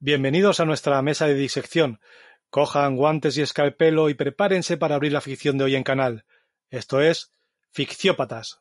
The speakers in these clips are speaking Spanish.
Bienvenidos a nuestra mesa de disección. Cojan guantes y escalpelo y prepárense para abrir la ficción de hoy en canal. Esto es Ficciópatas.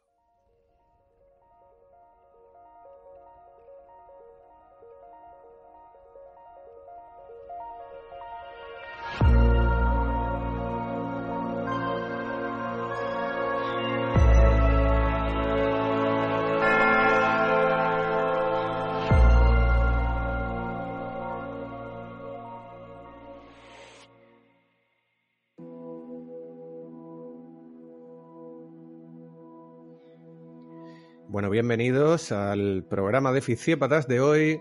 Bueno, bienvenidos al programa de Ficciópatas de hoy.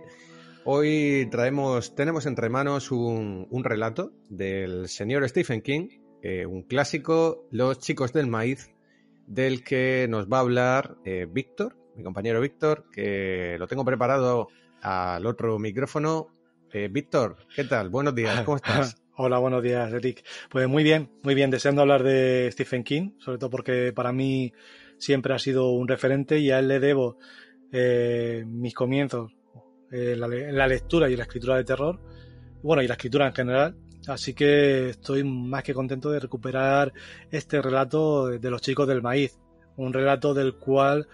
Hoy tenemos entre manos un relato del señor Stephen King, un clásico, Los chicos del maíz, del que nos va a hablar Víctor, mi compañero Víctor, que lo tengo preparado al otro micrófono. Víctor, ¿qué tal? Buenos días, ¿cómo estás? Hola, buenos días, Eric. Pues muy bien, deseando hablar de Stephen King, sobre todo porque para mí siempre ha sido un referente y a él le debo mis comienzos en la lectura y la escritura de terror, bueno, y la escritura en general. Así que estoy más que contento de recuperar este relato de Los chicos del maíz, un relato del cual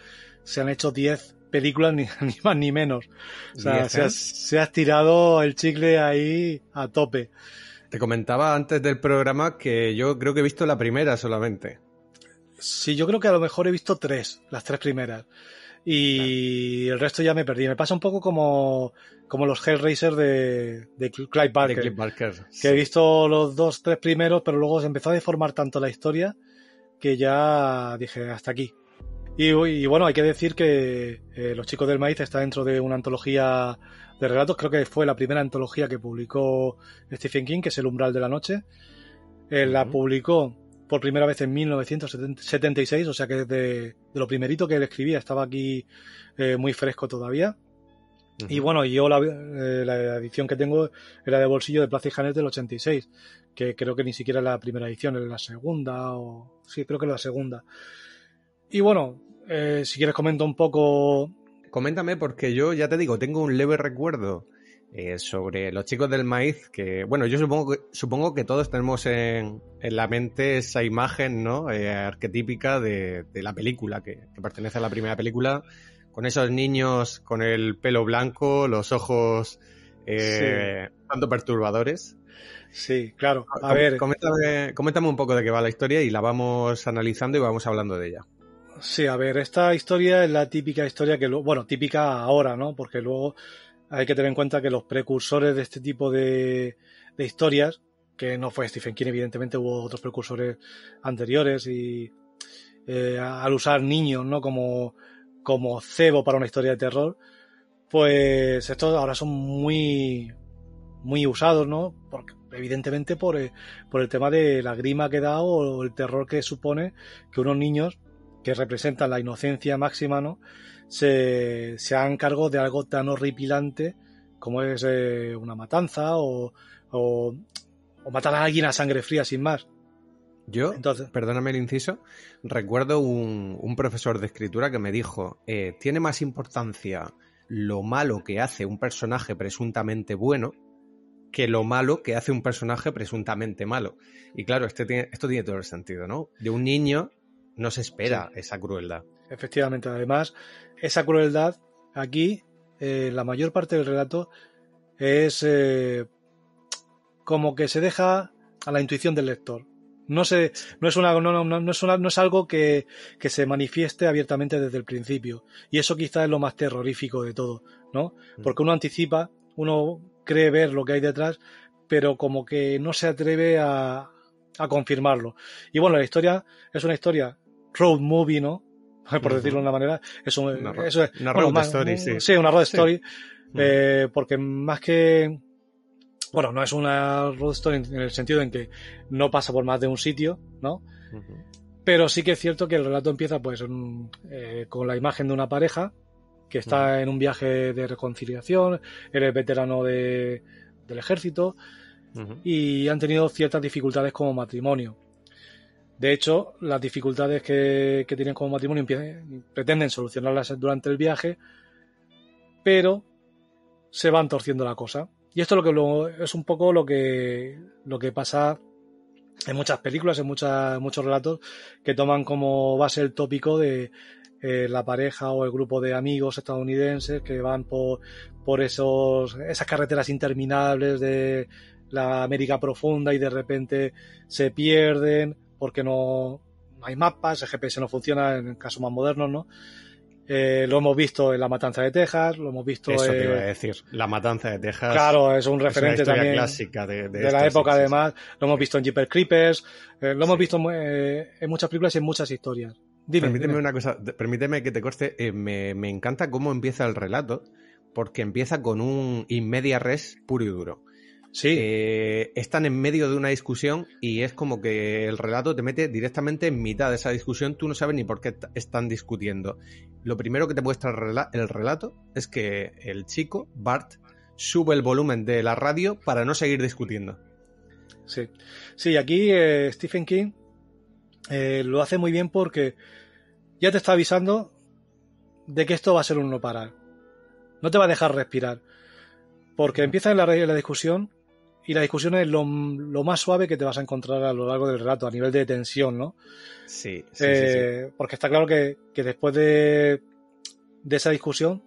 se han hecho 10 películas, ni más ni menos. O sea, se ha estirado el chicle ahí a tope. Te comentaba antes del programa que yo creo que he visto la primera solamente. Sí, yo creo que a lo mejor he visto las tres primeras. Y el resto ya me perdí. Me pasa un poco como los Hellraiser de Clive Barker. De Clive Barker, que sí. He visto los tres primeros, pero luego se empezó a deformar tanto la historia que ya dije hasta aquí. Y bueno, hay que decir que Los chicos del maíz está dentro de una antología de relatos. Creo que fue la primera antología que publicó Stephen King, que es El umbral de la noche. La publicó por primera vez en 1976, o sea que de lo primerito que él escribía, estaba aquí muy fresco todavía. Y bueno, yo la edición que tengo era de bolsillo de Plaza y Janés del 86, que creo que ni siquiera es la primera edición, es la segunda, sí, creo que es la segunda. Y bueno, si quieres comento un poco. Coméntame, porque yo ya te digo, tengo un leve recuerdo sobre Los chicos del maíz, que bueno, yo supongo que todos tenemos en la mente esa imagen, ¿no? Arquetípica de la película, que pertenece a la primera película, con esos niños con el pelo blanco, los ojos tanto perturbadores. Sí, claro. A ver, coméntame un poco de qué va la historia y la vamos analizando y vamos hablando de ella. Sí, a ver, esta historia es la típica historia típica ahora, ¿no? Porque luego hay que tener en cuenta que los precursores de este tipo de historias, que no fue Stephen King, evidentemente hubo otros precursores anteriores, y al usar niños, ¿no? Como cebo para una historia de terror, pues estos ahora son muy usados, ¿no? Porque, evidentemente por el tema de la grima que da o el terror que supone que unos niños que representan la inocencia máxima, ¿no? se hagan cargo de algo tan horripilante como es una matanza o matar a alguien a sangre fría sin más. Entonces, perdóname el inciso, recuerdo un profesor de escritura que me dijo, tiene más importancia lo malo que hace un personaje presuntamente bueno que lo malo que hace un personaje presuntamente malo. Y claro, esto tiene todo el sentido, ¿no? De un niño no se espera esa crueldad. Efectivamente, además, esa crueldad aquí, la mayor parte del relato es como que se deja a la intuición del lector. No es algo que se manifieste abiertamente desde el principio. Y eso quizás es lo más terrorífico de todo, ¿no? Porque uno anticipa, uno cree ver lo que hay detrás, pero como que no se atreve a confirmarlo. Y bueno, la historia es una historia road movie, ¿no? Por decirlo de una manera. Una road story, sí. Sí, una road story. Porque más que... Bueno, no es una road story en el sentido en que no pasa por más de un sitio, ¿no? Pero sí que es cierto que el relato empieza pues con la imagen de una pareja que está en un viaje de reconciliación. Él es veterano del ejército y han tenido ciertas dificultades como matrimonio. De hecho, las dificultades que tienen como matrimonio pretenden solucionarlas durante el viaje, pero se van torciendo la cosa. Y esto es un poco lo que pasa en muchas películas, en muchos relatos que toman como base el tópico de la pareja o el grupo de amigos estadounidenses que van por esas carreteras interminables de la América profunda y de repente se pierden porque no hay mapas, el GPS no funciona en casos más modernos, ¿no? Lo hemos visto en La Matanza de Texas, lo hemos visto... Eso te iba a decir, La Matanza de Texas. Claro, es un referente es una también clásica de la época, sí, además. Sí. Lo hemos visto en Jeepers Creepers, lo hemos visto en muchas películas y en muchas historias. Permíteme una cosa, permíteme que te corte. Me encanta cómo empieza el relato, porque empieza con un in media res puro y duro. Sí. Están en medio de una discusión y es como que el relato te mete directamente en mitad de esa discusión. Tú no sabes ni por qué están discutiendo. Lo primero que te muestra el relato es que el chico, Bart, sube el volumen de la radio para no seguir discutiendo. Sí, sí, aquí Stephen King lo hace muy bien porque ya te está avisando de que esto va a ser un no parar. No te va a dejar respirar. Porque empieza en la discusión y la discusión es lo más suave que te vas a encontrar a lo largo del relato, a nivel de tensión, ¿no? Sí. Porque está claro que después de esa discusión,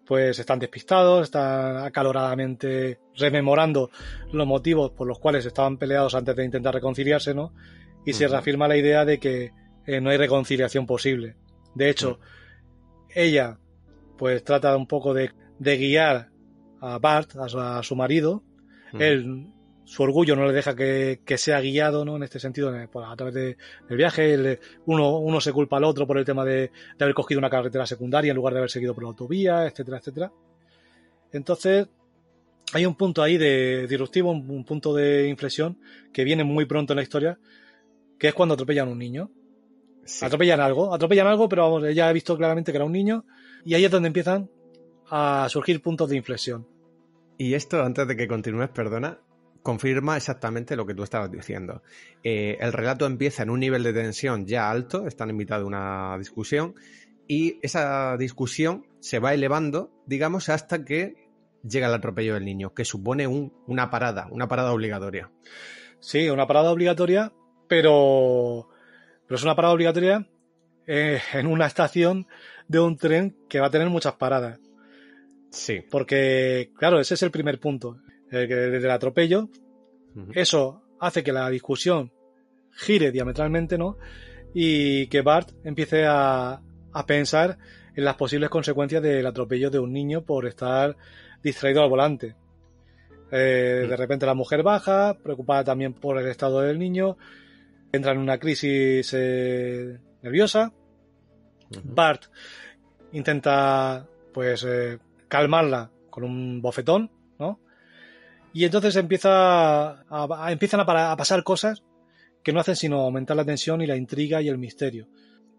pues están despistados, están acaloradamente rememorando los motivos por los cuales estaban peleados antes de intentar reconciliarse, ¿no? Y se reafirma la idea de que no hay reconciliación posible. De hecho, ella pues trata un poco de guiar a Bart, a su marido. Él, su orgullo no le deja que sea guiado, ¿no? En este sentido, pues, a través del viaje. Uno se culpa al otro por el tema de haber cogido una carretera secundaria en lugar de haber seguido por la autovía, etcétera, etcétera. Entonces, hay un punto ahí de disruptivo, un punto de inflexión que viene muy pronto en la historia, que es cuando atropellan a un niño. Sí. Atropellan algo, pero vamos, ella ha visto claramente que era un niño, y ahí es donde empiezan a surgir puntos de inflexión. Y esto, antes de que continúes, perdona, confirma exactamente lo que tú estabas diciendo. El relato empieza en un nivel de tensión ya alto, están en mitad de una discusión, y esa discusión se va elevando, digamos, hasta que llega el atropello del niño, que supone una parada obligatoria. Sí, una parada obligatoria, pero es una parada obligatoria en una estación de un tren que va a tener muchas paradas. Sí. Porque, claro, ese es el primer punto. Desde el atropello, eso hace que la discusión gire diametralmente, ¿no? Y que Bart empiece a pensar en las posibles consecuencias del atropello de un niño por estar distraído al volante. De repente la mujer baja, preocupada también por el estado del niño, entra en una crisis nerviosa. Bart intenta, pues, calmarla con un bofetón, ¿no? Y entonces empiezan a pasar cosas que no hacen sino aumentar la tensión y la intriga y el misterio.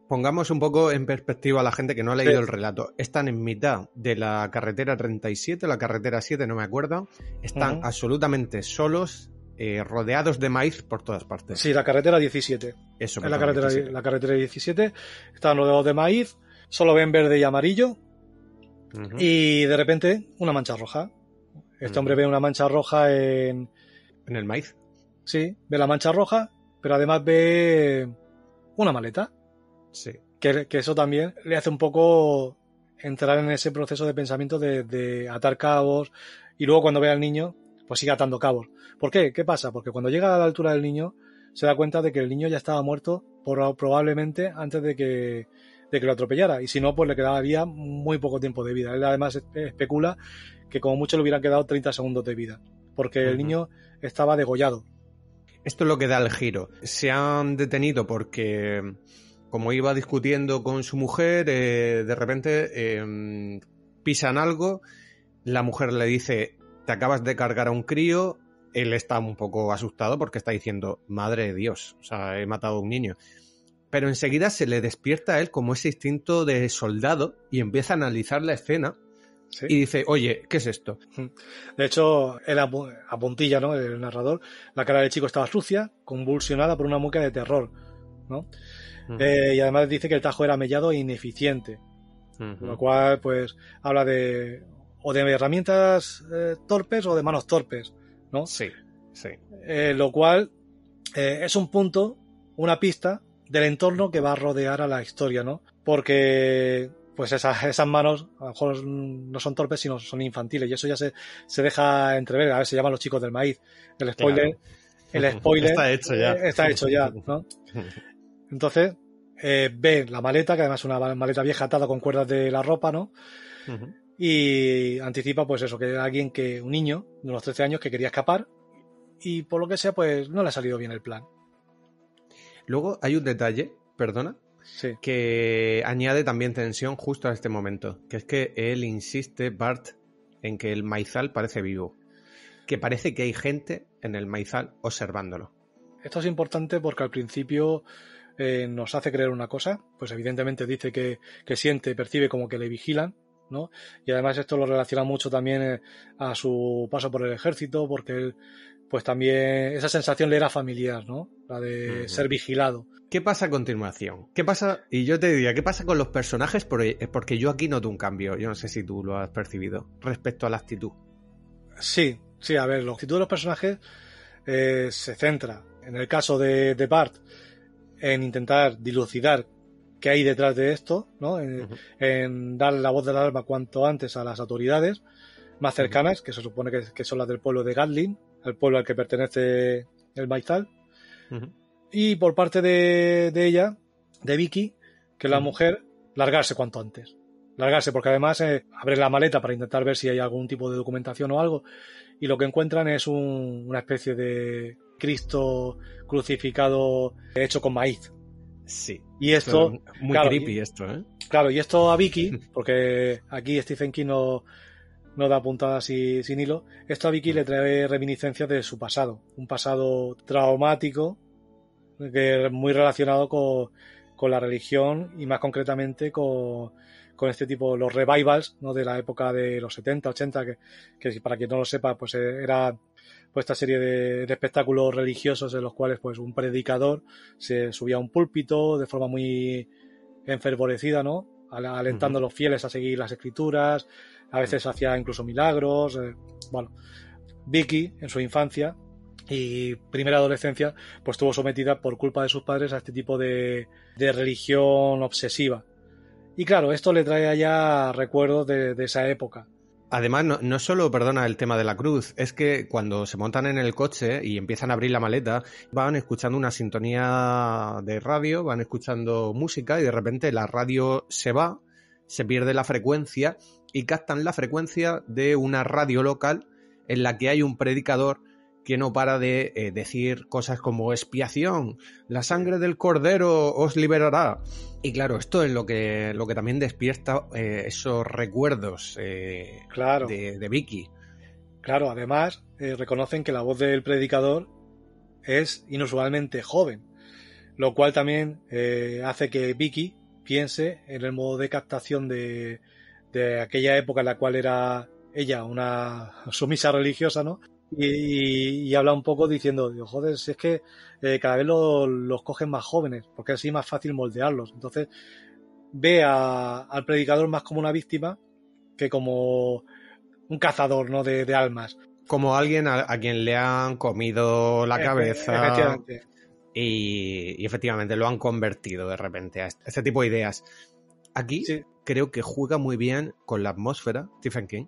Pongamos un poco en perspectiva a la gente que no ha leído el relato. Están en mitad de la carretera 37, la carretera 7, no me acuerdo. Están absolutamente solos, rodeados de maíz por todas partes. Sí, la carretera 17. Eso, la carretera 17. Están rodeados de maíz, solo ven verde y amarillo. Y de repente una mancha roja. Este hombre ve una mancha roja en el maíz. Sí, ve la mancha roja, pero además ve una maleta. Sí. Que eso también le hace un poco entrar en ese proceso de pensamiento de atar cabos, y luego cuando ve al niño, pues sigue atando cabos. ¿Por qué? ¿Qué pasa? Porque cuando llega a la altura del niño, se da cuenta de que el niño ya estaba muerto probablemente antes de que lo atropellara, y si no, pues le quedaría muy poco tiempo de vida. Él además especula que como mucho le hubieran quedado 30 segundos de vida, porque el niño estaba degollado. Esto es lo que da el giro. Se han detenido porque, como iba discutiendo con su mujer, de repente pisan algo, la mujer le dice: te acabas de cargar a un crío. Él está un poco asustado porque está diciendo: madre de Dios, o sea, he matado a un niño. Pero enseguida se le despierta a él como ese instinto de soldado y empieza a analizar la escena. ¿Sí? Y dice: oye, ¿qué es esto? De hecho, él apuntilla, ¿no? El narrador, la cara del chico estaba sucia, convulsionada por una mueca de terror, ¿no? Y además dice que el tajo era mellado e ineficiente, lo cual, pues, habla de o de herramientas torpes o de manos torpes, ¿no? Sí, sí. Lo cual es un punto, una pista del entorno que va a rodear a la historia, ¿no? Porque pues esas manos a lo mejor no son torpes, sino son infantiles, y eso ya se deja entrever. A ver, se llaman los chicos del maíz. El spoiler, claro. El spoiler está hecho ya, ¿no? Entonces, ve la maleta, que además es una maleta vieja atada con cuerdas de la ropa, ¿no? Uh-huh. Y anticipa, pues eso, que era un niño de unos 13 años que quería escapar, y por lo que sea, pues no le ha salido bien el plan. Luego hay un detalle, perdona, sí, que añade también tensión justo a este momento, que es que él insiste, Bart, en que el maizal parece vivo, que parece que hay gente en el maizal observándolo. Esto es importante porque al principio nos hace creer una cosa, pues evidentemente dice que siente, percibe como que le vigilan, ¿no? Y además esto lo relaciona mucho también a su paso por el ejército, porque él, pues también esa sensación le era familiar, ¿no? La de ser vigilado. ¿Qué pasa a continuación? ¿Qué pasa? Y yo te diría, ¿qué pasa con los personajes? Porque yo aquí noto un cambio, yo no sé si tú lo has percibido, respecto a la actitud. Sí, a ver, la actitud de los personajes se centra, en el caso de Bart, en intentar dilucidar qué hay detrás de esto, ¿no? En dar la voz de la alarma cuanto antes a las autoridades más cercanas, que se supone que son las del pueblo de Gatling, el pueblo al que pertenece el maizal. Y por parte de ella, de Vicky, que es la mujer, largarse cuanto antes. Largarse, porque además abre la maleta para intentar ver si hay algún tipo de documentación o algo, y lo que encuentran es una especie de Cristo crucificado hecho con maíz. Sí. Y esto... Muy claro, creepy esto, ¿eh? Claro, y esto a Vicky, porque aquí Stephen King no da puntadas sin hilo, esto a Vicky le trae reminiscencias de su pasado, un pasado traumático que es muy relacionado con la religión y más concretamente con este tipo, los revivals, ¿no? De la época de los 70, 80, que para quien no lo sepa, pues era pues esta serie de espectáculos religiosos en los cuales pues un predicador se subía a un púlpito de forma muy enfervorecida, ¿no? Alentando a los fieles a seguir las escrituras, a veces hacía incluso milagros. Bueno, Vicky en su infancia y primera adolescencia pues estuvo sometida por culpa de sus padres a este tipo de religión obsesiva, y claro, esto le trae allá recuerdos de esa época. Además, no solo, perdona, el tema de la cruz, es que cuando se montan en el coche y empiezan a abrir la maleta, van escuchando una sintonía de radio, van escuchando música y de repente la radio se va, se pierde la frecuencia y captan la frecuencia de una radio local en la que hay un predicador que no para de decir cosas como expiación, la sangre del cordero os liberará. Y claro, esto es lo que también despierta esos recuerdos claro. de Vicky. Claro, además reconocen que la voz del predicador es inusualmente joven, lo cual también hace que Vicky piense en el modo de captación de aquella época en la cual era ella una sumisa religiosa, ¿no? Y habla un poco diciendo, joder, si es que cada vez los cogen más jóvenes, porque así es más fácil moldearlos. Entonces ve al predicador más como una víctima que como un cazador, ¿no? de almas. Como alguien a quien le han comido la cabeza. Efectivamente. Y efectivamente lo han convertido de repente a este tipo de ideas. Aquí sí. Creo que juega muy bien con la atmósfera Stephen King,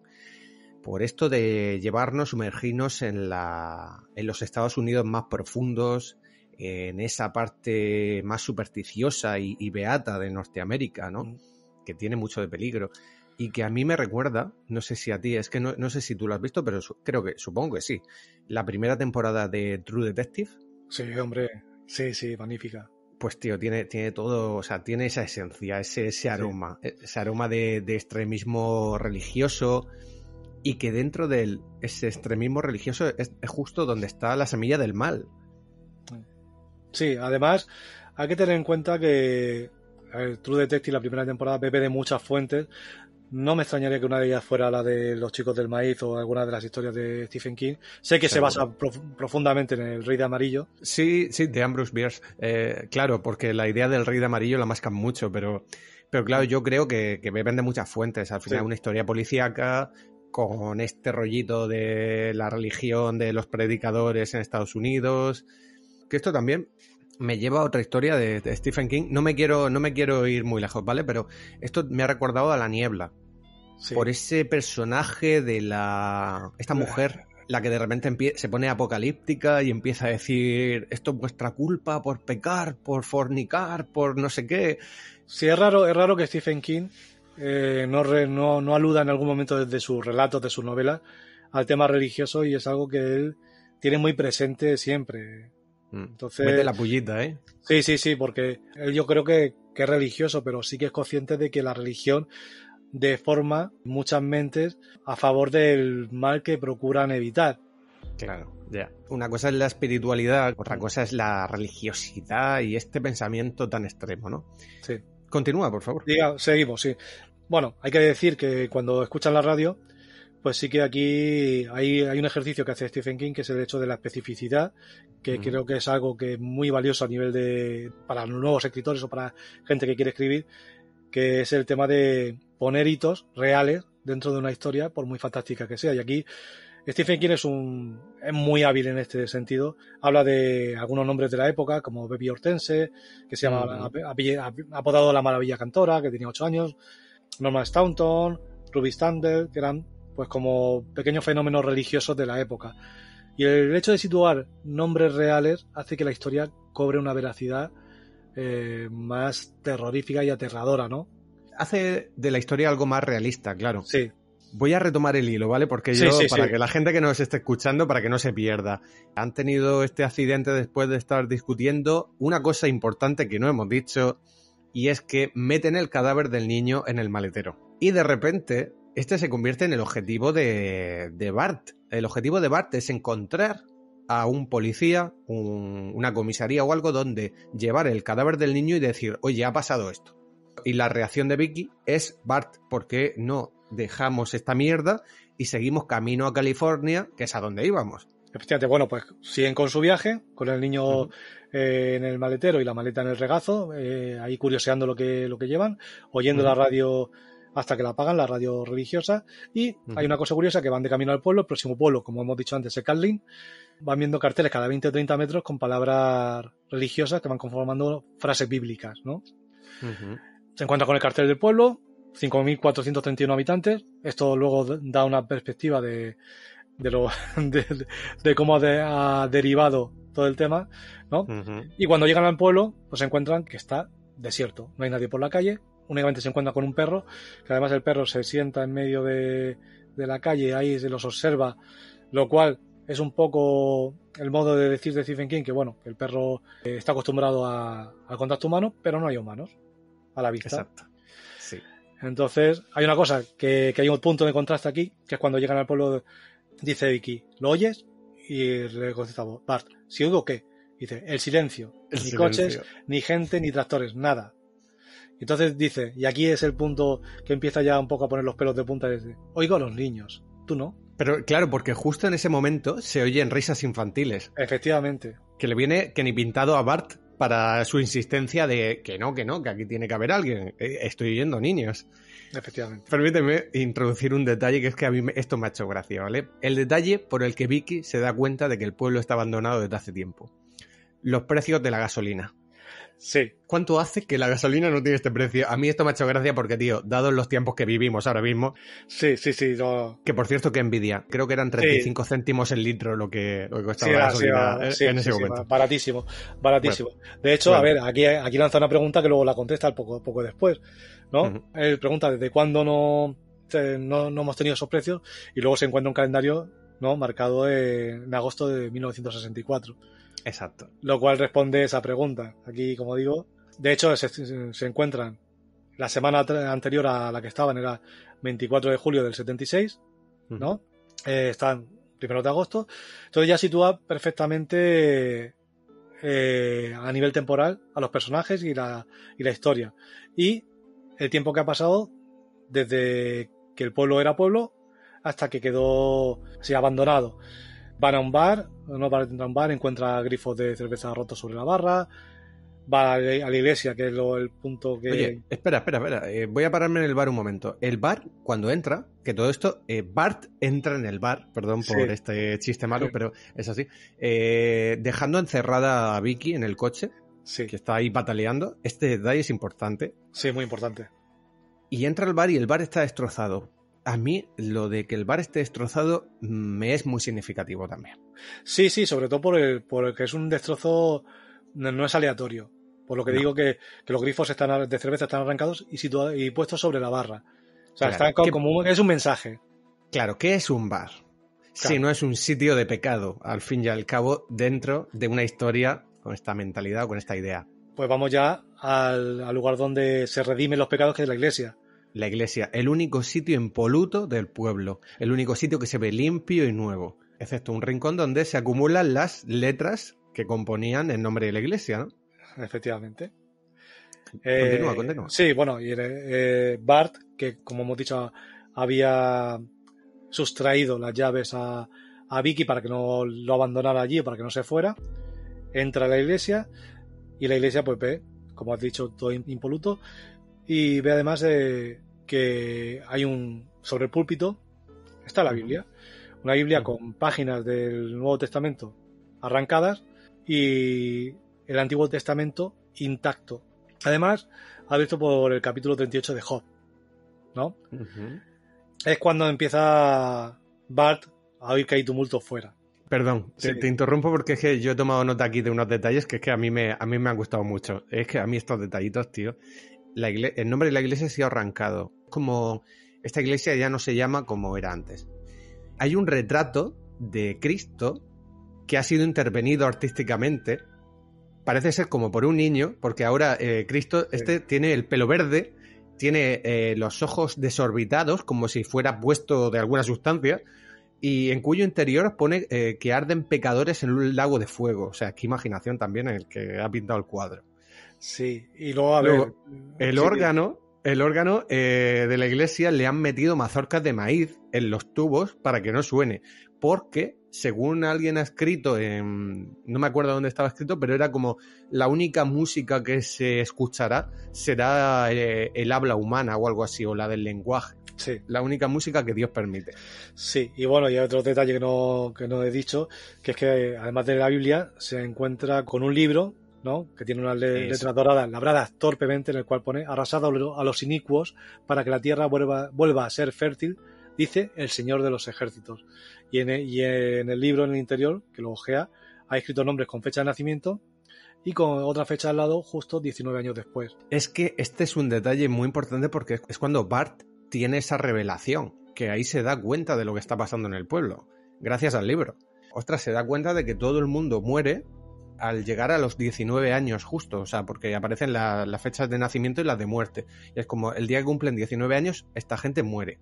por esto de llevarnos, sumergirnos en los Estados Unidos más profundos, en esa parte más supersticiosa y beata de Norteamérica, ¿no? Que tiene mucho de peligro. Y que a mí me recuerda, no sé si a ti, es que no sé si tú lo has visto, pero supongo que sí, la primera temporada de True Detective. Sí, hombre, sí, magnífica. Pues tío, tiene todo, o sea, tiene esa esencia, ese aroma, ese aroma de extremismo religioso. Y que dentro de ese extremismo religioso es justo donde está la semilla del mal. Sí, además hay que tener en cuenta que True Detective, la primera temporada, bebe de muchas fuentes. No me extrañaría que una de ellas fuera la de Los Chicos del Maíz o alguna de las historias de Stephen King. Sé que seguro. Se basa profundamente en El Rey de Amarillo. Sí, de Ambrose Bierce. Claro, porque la idea del Rey de Amarillo la mascan mucho, pero claro, yo creo que beben de muchas fuentes. Al final una historia policíaca, con este rollito de la religión de los predicadores en Estados Unidos, que esto también me lleva a otra historia de Stephen King. No me quiero ir muy lejos, ¿vale? Pero esto me ha recordado a La Niebla. Sí. Por ese personaje de esta mujer, la que de repente se pone apocalíptica y empieza a decir, esto es vuestra culpa por pecar, por fornicar, por no sé qué. Sí, es raro que Stephen King no aluda en algún momento desde sus relatos, de sus novelas, al tema religioso, y es algo que él tiene muy presente siempre. Entonces, mete la pullita, ¿eh? Sí, porque él yo creo que es religioso, pero sí que es consciente de que la religión deforma muchas mentes a favor del mal que procuran evitar. Claro, ya. Una cosa es la espiritualidad, otra cosa es la religiosidad y este pensamiento tan extremo, ¿no? Sí. Continúa, por favor. Seguimos, sí. Bueno, hay que decir que cuando escuchan la radio, pues sí que aquí hay un ejercicio que hace Stephen King, que es el hecho de la especificidad, que creo que es algo que es muy valioso a nivel para nuevos escritores o para gente que quiere escribir, que es el tema de poner hitos reales dentro de una historia, por muy fantástica que sea. Y aquí Stephen King es muy hábil en este sentido. Habla de algunos nombres de la época, como Baby Hortense, que se llama apodado La Maravilla Cantora, que tenía 8 años, Norman Staunton, Ruby Standard, que eran pues como pequeños fenómenos religiosos de la época. Y el hecho de situar nombres reales hace que la historia cobre una veracidad más terrorífica y aterradora, ¿no? Hace de la historia algo más realista, claro. Sí. Voy a retomar el hilo, ¿vale? Porque para que la gente que nos esté escuchando, para que no se pierda, han tenido este accidente después de estar discutiendo una cosa importante que no hemos dicho, y es que meten el cadáver del niño en el maletero. Y de repente, este se convierte en el objetivo de Bart. El objetivo de Bart es encontrar a un policía, una comisaría o algo donde llevar el cadáver del niño y decir, oye, ha pasado esto. Y la reacción de Vicky es, Bart, ¿por qué no dejamos esta mierda y seguimos camino a California, que es a donde íbamos? Efectivamente, bueno, pues siguen con su viaje, con el niño en el maletero y la maleta en el regazo, ahí curioseando lo que llevan, oyendo la radio hasta que la apagan, la radio religiosa, y hay una cosa curiosa, que van de camino al pueblo, el próximo pueblo, como hemos dicho antes, es Catlin, van viendo carteles cada 20 o 30 metros con palabras religiosas que van conformando frases bíblicas, ¿no? Se encuentra con el cartel del pueblo, 5.431 habitantes. Esto luego da una perspectiva de cómo ha derivado todo el tema, ¿no? Y cuando llegan al pueblo, pues se encuentran que está desierto. No hay nadie por la calle. Únicamente se encuentra con un perro, que además el perro se sienta en medio de la calle, ahí se los observa, lo cual es un poco el modo de decir de Stephen King, que bueno, que el perro está acostumbrado al contacto humano, pero no hay humanos a la vista. Exacto. Sí. Entonces, hay una cosa que hay un punto de contraste aquí, que es cuando llegan al pueblo, dice Vicky, ¿lo oyes? Y le contesta Bart, ¿si oigo qué? Dice, el silencio. Ni coches, ni gente, ni tractores, nada. Entonces dice, y aquí es el punto que empieza ya un poco a poner los pelos de punta, dice, oigo a los niños, tú no. Pero claro, porque justo en ese momento se oyen risas infantiles. Efectivamente. Que le viene que ni pintado a Bart para su insistencia de que no, que aquí tiene que haber alguien. Estoy oyendo niños. Efectivamente. Permíteme introducir un detalle que es que a mí esto me ha hecho gracia, ¿vale? El detalle por el que Vicky se da cuenta de que el pueblo está abandonado desde hace tiempo. Los precios de la gasolina. Sí. ¿Cuánto hace que la gasolina no tiene este precio? A mí esto me ha hecho gracia porque, tío, dados los tiempos que vivimos ahora mismo... Sí. Que, por cierto, que envidia. Creo que eran 35 céntimos el litro lo que costaba la gasolina en ese momento. Baratísimo. Bueno. De hecho, a ver, aquí lanza una pregunta que luego la contesta poco después, ¿no? Él pregunta desde cuándo no hemos tenido esos precios, y luego se encuentra un calendario, ¿no?, marcado en agosto de 1964. Exacto. Lo cual responde esa pregunta. Aquí, como digo, de hecho se encuentran la semana anterior a la que estaban, era 24 de julio del 76, ¿no? Están 1 de agosto. Entonces ya sitúa perfectamente a nivel temporal a los personajes y la historia. Y el tiempo que ha pasado desde que el pueblo era pueblo hasta que quedó así abandonado. Van a un bar, encuentra grifos de cerveza rotos sobre la barra, va a la iglesia, que es el punto que... Oye, espera. Voy a pararme en el bar un momento. El bar, cuando entra, que todo esto, Bart entra en el bar, perdón Sí. por este chiste malo, pero es así, dejando encerrada a Vicky en el coche, Sí, que está ahí pataleando. Este detalle es importante. sí, muy importante. Y entra al bar y el bar está destrozado. A mí, lo de que el bar esté destrozado me es muy significativo también. Sí, sobre todo por el que es un destrozo, no es aleatorio. Por lo que No. digo que los grifos de cerveza están arrancados y puestos sobre la barra. O sea, Claro, está como es un mensaje. Claro, ¿qué es un bar? Si Claro. no es un sitio de pecado, al fin y al cabo, dentro de una historia con esta mentalidad o con esta idea. Pues vamos ya al lugar donde se redimen los pecados, que es la iglesia. La iglesia, el único sitio impoluto del pueblo, el único sitio que se ve limpio y nuevo, excepto un rincón donde se acumulan las letras que componían el nombre de la iglesia, ¿no? Efectivamente. Continúa. Sí, bueno, y Bart, que como hemos dicho, había sustraído las llaves a Vicky para que no lo abandonara allí o para que no se fuera, entra a la iglesia y la iglesia pues ve, como has dicho, todo impoluto, y ve además que hay sobre el púlpito está la Biblia, una Biblia con páginas del Nuevo Testamento arrancadas y el Antiguo Testamento intacto. Además, abierto por el capítulo 38 de Job, ¿no? Es cuando empieza Bart a oír que hay tumulto fuera. Perdón, Sí. te interrumpo porque es que yo he tomado nota aquí de unos detalles que es que a mí me han gustado mucho. Es que a mí estos detallitos, tío, el nombre de la iglesia se ha arrancado. Como esta iglesia ya no se llama como era antes. Hay un retrato de Cristo que ha sido intervenido artísticamente. Parece ser como por un niño, porque ahora Cristo tiene el pelo verde, tiene los ojos desorbitados, como si fuera puesto de alguna sustancia, y en cuyo interior pone que arden pecadores en un lago de fuego. O sea, qué imaginación también el que ha pintado el cuadro. Sí, y luego, el órgano de la iglesia le han metido mazorcas de maíz en los tubos para que no suene, porque según alguien ha escrito, no me acuerdo dónde estaba escrito, pero era como la única música que se escuchará será el habla humana o algo así, o la del lenguaje. Sí. La única música que Dios permite. Sí, y bueno, y hay otro detalle que no he dicho, que es que además de la Biblia se encuentra con un libro, ¿no?, que tiene unas letras doradas labradas torpemente, en el cual pone: arrasado a los inicuos para que la tierra vuelva a ser fértil, dice el Señor de los ejércitos. Y en el libro, en el interior, que lo ojea, ha escrito nombres con fecha de nacimiento y con otra fecha al lado, justo 19 años después. Es que este es un detalle muy importante porque es cuando Bart tiene esa revelación, que ahí se da cuenta de lo que está pasando en el pueblo, gracias al libro. Ostras, se da cuenta de que todo el mundo muere al llegar a los 19 años justo, o sea, porque aparecen las fechas de nacimiento y las de muerte. Y es como el día que cumplen 19 años, esta gente muere.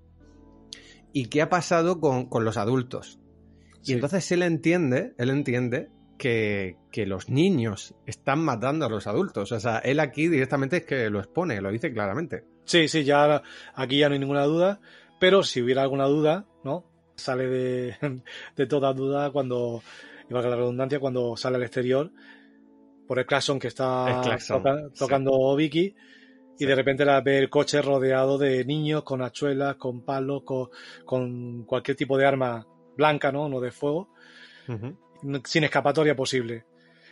¿Y qué ha pasado con los adultos? Y entonces él entiende que los niños están matando a los adultos. O sea, él aquí directamente es que lo expone, lo dice claramente. Sí, ya aquí ya no hay ninguna duda, pero si hubiera alguna duda, ¿no?, sale de toda duda cuando, y valga la redundancia, cuando sale al exterior por el claxon que está tocando Vicky, y de repente la ve el coche rodeado de niños con hachuelas, con palos, con cualquier tipo de arma blanca, no de fuego, sin escapatoria posible.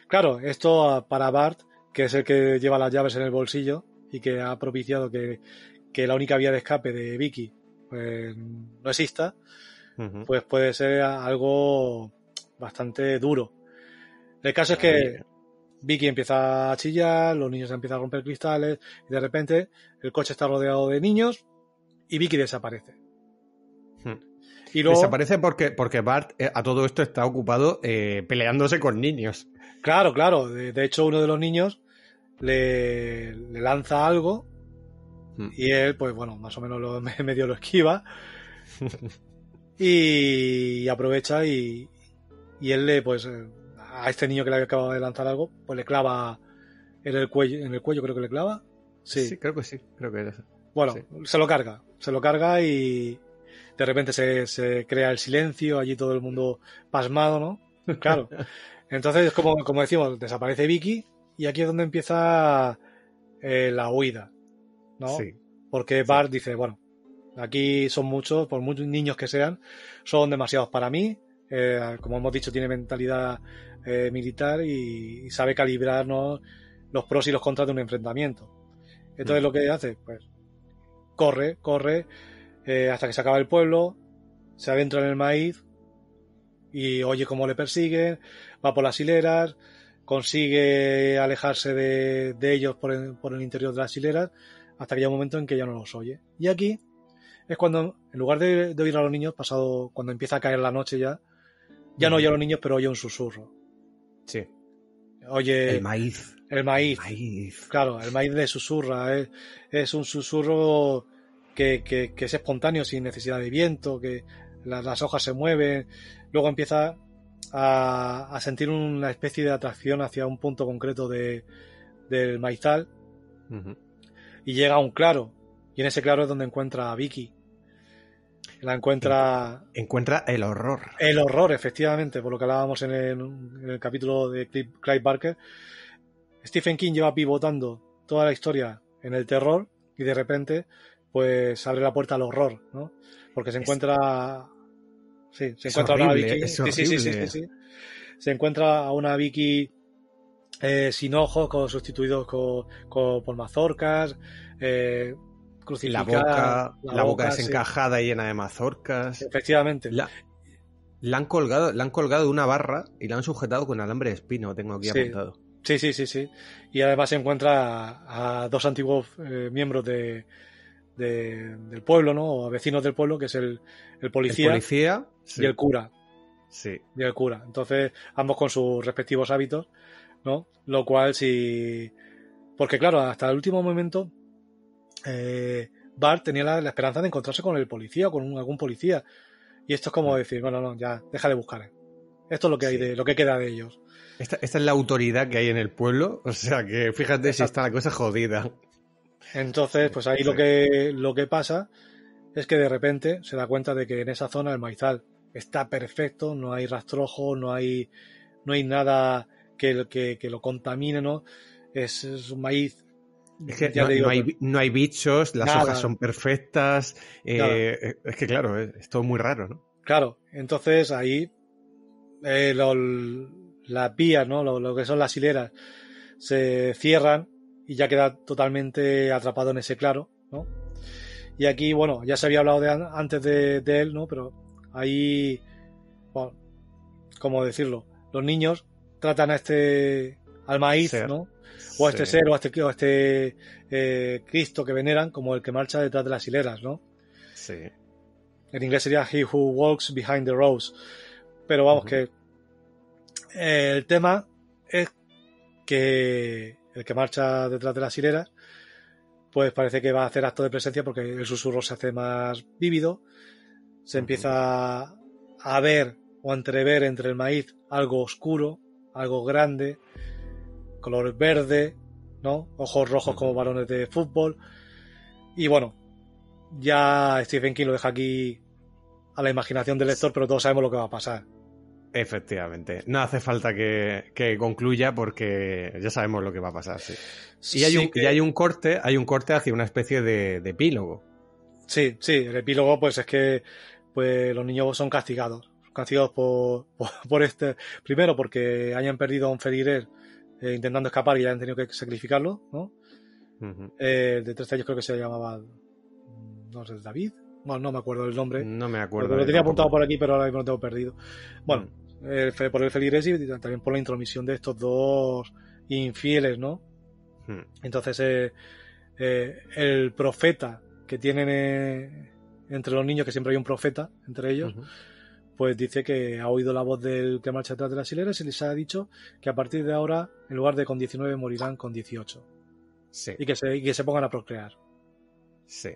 Claro, esto para Bart, que es el que lleva las llaves en el bolsillo y que ha propiciado que la única vía de escape de Vicky pues no exista, pues puede ser algo bastante duro. El caso es que Vicky empieza a chillar, los niños empiezan a romper cristales y de repente el coche está rodeado de niños y Vicky desaparece. Y luego, desaparece porque Bart a todo esto está ocupado peleándose con niños. Claro. De hecho, uno de los niños le lanza algo y él, pues bueno, más o menos medio lo esquiva y aprovecha y él pues a este niño que le acaba de lanzar algo, pues le clava en el cuello creo que le clava. Sí, creo que era eso. Bueno, sí. se lo carga y de repente se crea el silencio, allí todo el mundo pasmado, ¿no? Claro. Entonces, como decimos, desaparece Vicky y aquí es donde empieza la huida, ¿no? Sí. Porque Bart dice, bueno, aquí son muchos, por muchos niños que sean, son demasiados para mí. Como hemos dicho, tiene mentalidad militar y sabe calibrarnos los pros y los contras de un enfrentamiento. Entonces lo que hace, pues corre hasta que se acaba el pueblo, se adentra en el maíz y oye cómo le persiguen, va por las hileras, consigue alejarse de ellos por el interior de las hileras hasta que llega un momento en que ya no los oye. Y aquí es cuando, en lugar de oír a los niños, cuando empieza a caer la noche ya no oye a los niños, pero oye un susurro. Sí. Oye el maíz. El maíz. Claro, el maíz le susurra. Es un susurro que es espontáneo, sin necesidad de viento, que las hojas se mueven. Luego empieza a sentir una especie de atracción hacia un punto concreto del maizal. Y llega a un claro. Y en ese claro es donde encuentra a Vicky. Encuentra el horror. El horror, efectivamente, por lo que hablábamos en el capítulo de Clive Barker. Stephen King lleva pivotando toda la historia en el terror y de repente pues abre la puerta al horror, ¿no? Porque se encuentra... Sí, se encuentra horrible, a una Vicky... Es horrible. Sí. Se encuentra a una Vicky sin ojos, sustituidos por mazorcas, crucificada. La boca desencajada y llena de mazorcas. Efectivamente. La han colgado de una barra y la han sujetado con alambre de espino, tengo aquí apuntado. Sí. Y además se encuentra a dos antiguos miembros del pueblo, ¿no? O vecinos del pueblo, que es el policía, sí. Y el cura. Sí. Y el cura. Entonces, ambos con sus respectivos hábitos, ¿no? Lo cual sí... Porque claro, hasta el último momento Bart tenía la esperanza de encontrarse con el policía o con algún policía. Y esto es como decir, bueno, no, ya, deja de buscar. Esto es lo que hay lo que queda de ellos. Esta es la autoridad que hay en el pueblo, o sea que fíjate si está la cosa jodida. Entonces, pues ahí lo que pasa es que de repente se da cuenta de que en esa zona el maizal está perfecto, no hay rastrojo, no hay nada que lo contamine, ¿no? Es un maíz. Es que no hay bichos, las hojas son perfectas. Es que claro, es todo muy raro, ¿no? Claro, entonces ahí las vías, ¿no? Lo que son las hileras se cierran y ya queda totalmente atrapado en ese claro, ¿no? Y aquí, bueno, ya se había hablado antes de él, ¿no? Pero ahí, bueno, ¿cómo decirlo? Los niños tratan al maíz, ¿no? O a este ser, o a este Cristo que veneran como el que marcha detrás de las hileras, ¿no? Sí. En inglés sería He Who Walks Behind the Rows. Pero vamos, que el tema es que el que marcha detrás de las hileras pues parece que va a hacer acto de presencia porque el susurro se hace más vívido, se empieza a ver o a entrever entre el maíz algo oscuro, algo grande, color verde, ¿no? Ojos rojos como balones de fútbol. Y bueno, ya Stephen King lo deja aquí a la imaginación del lector, pero todos sabemos lo que va a pasar. Efectivamente. No hace falta que concluya porque ya sabemos lo que va a pasar, sí. Y hay un corte hacia una especie de epílogo. Sí, el epílogo pues es que pues los niños son castigados. Castigados por este... Primero porque hayan perdido a un feligres intentando escapar y hayan tenido que sacrificarlo, ¿no? De 13 años creo que se llamaba... No sé, David. Bueno, no me acuerdo el nombre. No me acuerdo. Lo tenía apuntado por aquí, pero ahora mismo lo tengo perdido. Bueno, por el feligres y también por la intromisión de estos dos infieles, ¿no? Entonces, el profeta que tienen entre los niños, que siempre hay un profeta entre ellos, pues dice que ha oído la voz del que marcha detrás de las hileras y les ha dicho que a partir de ahora, en lugar de con 19, morirán con 18. Sí. Y que se pongan a procrear. Sí.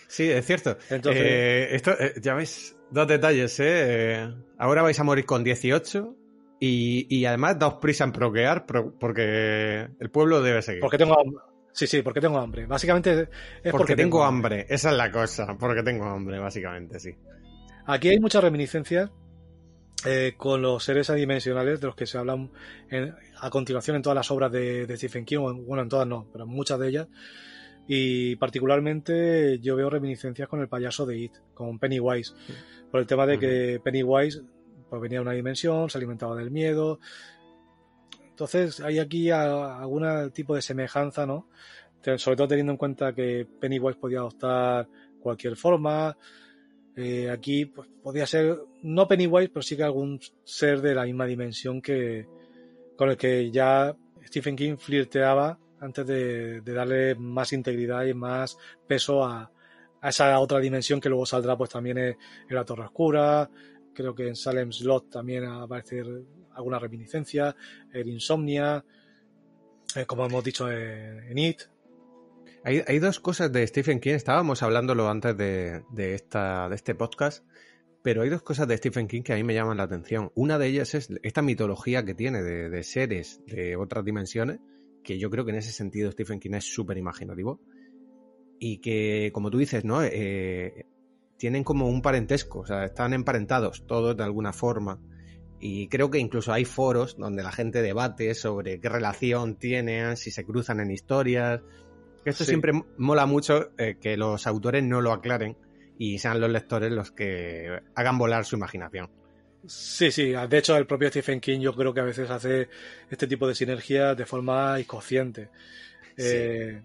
Sí, es cierto. Entonces, esto, ya veis, dos detalles, ahora vais a morir con 18 y además daos prisa en procrear porque el pueblo debe seguir. Porque tengo hambre. Sí, porque tengo hambre. Básicamente es porque tengo hambre. Esa es la cosa, porque tengo hambre, básicamente, sí. Aquí hay muchas reminiscencias con los seres adimensionales de los que se hablan a continuación en todas las obras de Stephen King, bueno, en todas no, pero en muchas de ellas. Y particularmente yo veo reminiscencias con el payaso de It, con Pennywise, por el tema de que Pennywise pues venía de una dimensión, se alimentaba del miedo. Entonces hay aquí algún tipo de semejanza, ¿no? Sobre todo teniendo en cuenta que Pennywise podía adoptar cualquier forma. Aquí pues, podía ser, no Pennywise, pero sí que algún ser de la misma dimensión con el que ya Stephen King flirteaba antes de darle más integridad y más peso a esa otra dimensión que luego saldrá pues también en la Torre Oscura. Creo que en Salem's Lot también aparece alguna reminiscencia, en Insomnia, como hemos dicho en It. Hay dos cosas de Stephen King, estábamos hablándolo antes de este podcast, pero hay dos cosas de Stephen King que a mí me llaman la atención. Una de ellas es esta mitología que tiene de seres de otras dimensiones, que yo creo que en ese sentido Stephen King es súper imaginativo, y que, como tú dices, ¿no? Tienen como un parentesco, o sea, están emparentados todos de alguna forma. Y creo que incluso hay foros donde la gente debate sobre qué relación tienen, si se cruzan en historias. Esto siempre mola mucho que los autores no lo aclaren y sean los lectores los que hagan volar su imaginación. Sí, sí. De hecho, el propio Stephen King yo creo que a veces hace este tipo de sinergias de forma inconsciente. Sí.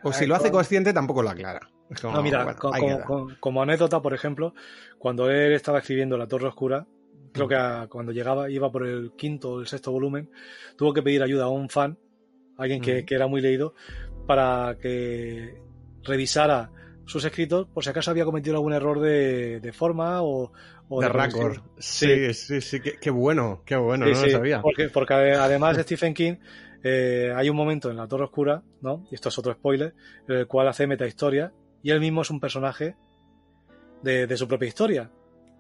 O si lo hace consciente, tampoco lo aclara. Como, no, mira, bueno, como anécdota, por ejemplo, cuando él estaba escribiendo La Torre Oscura, creo que cuando iba por el quinto o el sexto volumen, tuvo que pedir ayuda a un fan, alguien que era muy leído, para que revisara sus escritos por si acaso había cometido algún error de forma o de récord. Sí, qué bueno, sí, no lo sabía. Porque además Stephen King hay un momento en La Torre Oscura, ¿no? Y esto es otro spoiler, en el cual hace metahistoria y él mismo es un personaje de su propia historia.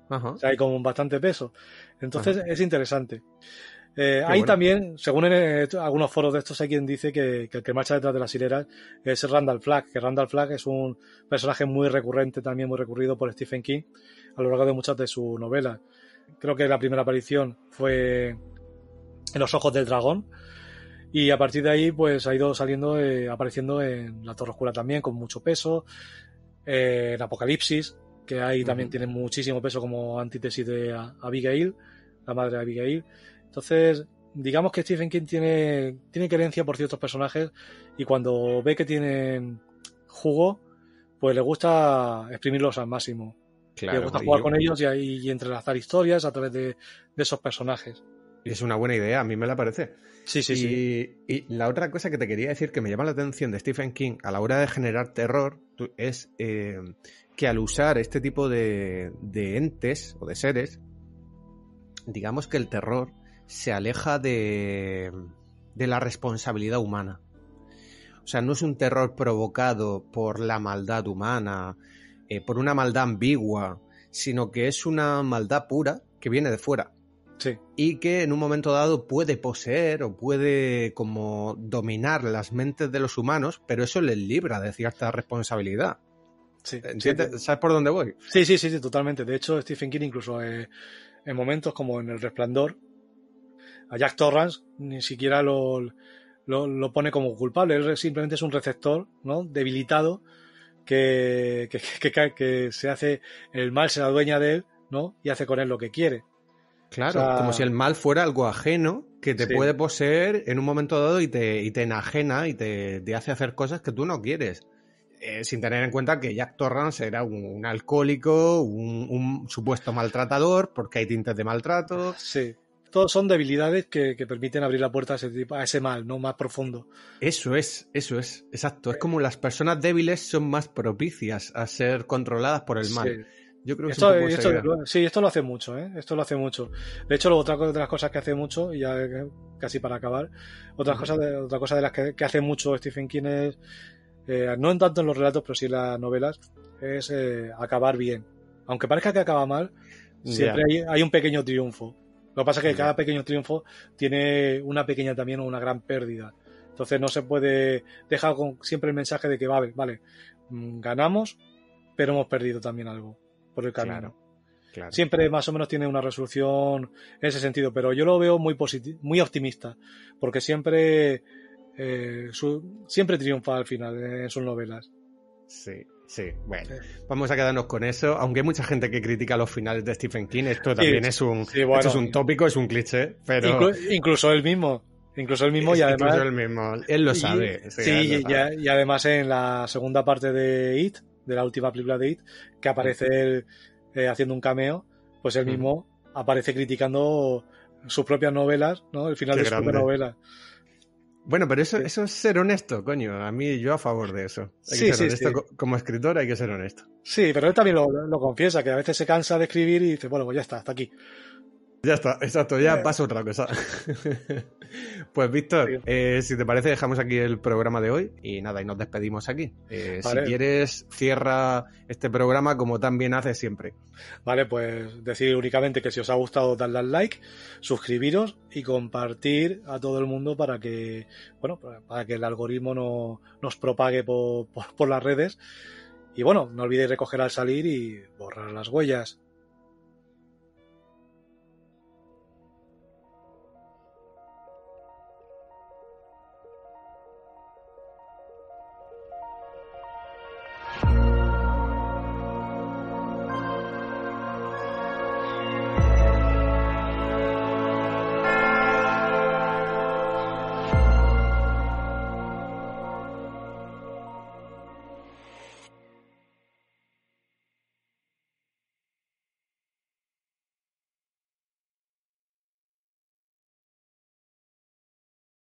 Ajá. O sea, hay como bastante peso. Entonces es interesante. Hay también, según en algunos foros de estos, hay quien dice que el que marcha detrás de las hileras es Randall Flagg, que Randall Flagg es un personaje muy recurrente, también muy recurrido por Stephen King a lo largo de muchas de sus novelas. Creo que la primera aparición fue en Los Ojos del Dragón y a partir de ahí pues ha ido apareciendo en La Torre Oscura también con mucho peso, en Apocalipsis, que ahí también tiene muchísimo peso como antítesis de Abigail, la madre de Abigail. Entonces, digamos que Stephen King tiene querencia por ciertos personajes y cuando ve que tienen jugo, pues le gusta exprimirlos al máximo. Claro, le gusta jugar con ellos y entrelazar historias a través de esos personajes. Es una buena idea, a mí me la parece. Sí. Y la otra cosa que te quería decir que me llama la atención de Stephen King a la hora de generar terror es que al usar este tipo de entes o de seres, digamos que el terror se aleja de la responsabilidad humana. O sea, no es un terror provocado por la maldad humana, por una maldad ambigua, sino que es una maldad pura que viene de fuera. Sí. Y que en un momento dado puede poseer o puede como dominar las mentes de los humanos, pero eso les libra de cierta responsabilidad. Sí. ¿Entiendes? ¿Sabes por dónde voy? Sí, totalmente. De hecho, Stephen King incluso en momentos como en El Resplandor, a Jack Torrance ni siquiera lo pone como culpable. Él simplemente es un receptor, ¿no? Debilitado que se hace, el mal se adueña de él, ¿no? Y hace con él lo que quiere. Claro, o sea, como si el mal fuera algo ajeno que te puede poseer en un momento dado y te enajena y te hace hacer cosas que tú no quieres. Sin tener en cuenta que Jack Torrance era un alcohólico, un supuesto maltratador, porque hay tintes de maltrato. Sí. Todos son debilidades que permiten abrir la puerta a ese mal, ¿no? Más profundo. Eso es, exacto. Es como las personas débiles son más propicias a ser controladas por el mal. Yo creo que esto lo hace mucho, ¿eh? Esto lo hace mucho. De hecho, otra de las cosas que hace mucho, y ya casi para acabar, otra cosa de las que hace mucho Stephen King es, no en tanto en los relatos, pero sí en las novelas, es acabar bien. Aunque parezca que acaba mal, siempre hay un pequeño triunfo. Lo que pasa es que cada pequeño triunfo tiene una pequeña también o una gran pérdida. Entonces no se puede dejar siempre el mensaje de que vale, ganamos, pero hemos perdido también algo por el camino. Claro. Claro. Siempre más o menos tiene una resolución en ese sentido, pero yo lo veo muy optimista, porque siempre triunfa al final en sus novelas. Sí, sí. Bueno, vamos a quedarnos con eso. Aunque hay mucha gente que critica los finales de Stephen King, esto también es un tópico, es un cliché, pero... Incluso él mismo. Y además... Incluso él mismo. Él lo sabe. Sí, y además en la segunda parte de It, de la última película de It, que aparece él haciendo un cameo, pues él mismo aparece criticando sus propias novelas, ¿no? El final de su propia novela. Bueno, pero eso es ser honesto, coño. A mí, yo a favor de eso. Hay que ser honesto. Como escritor hay que ser honesto. Sí, pero él también lo confiesa, que a veces se cansa de escribir y dice, bueno, pues ya está, hasta aquí. Ya está, exacto, ya pasa otra cosa. Pues Víctor, si te parece dejamos aquí el programa de hoy y nada, y nos despedimos aquí. Vale. Si quieres, cierra este programa como tan bien haces siempre. Vale, pues decir únicamente que si os ha gustado, dadle al like, suscribiros y compartir a todo el mundo para que, bueno, para que el algoritmo nos propague por las redes. Y bueno, no olvidéis recoger al salir y borrar las huellas.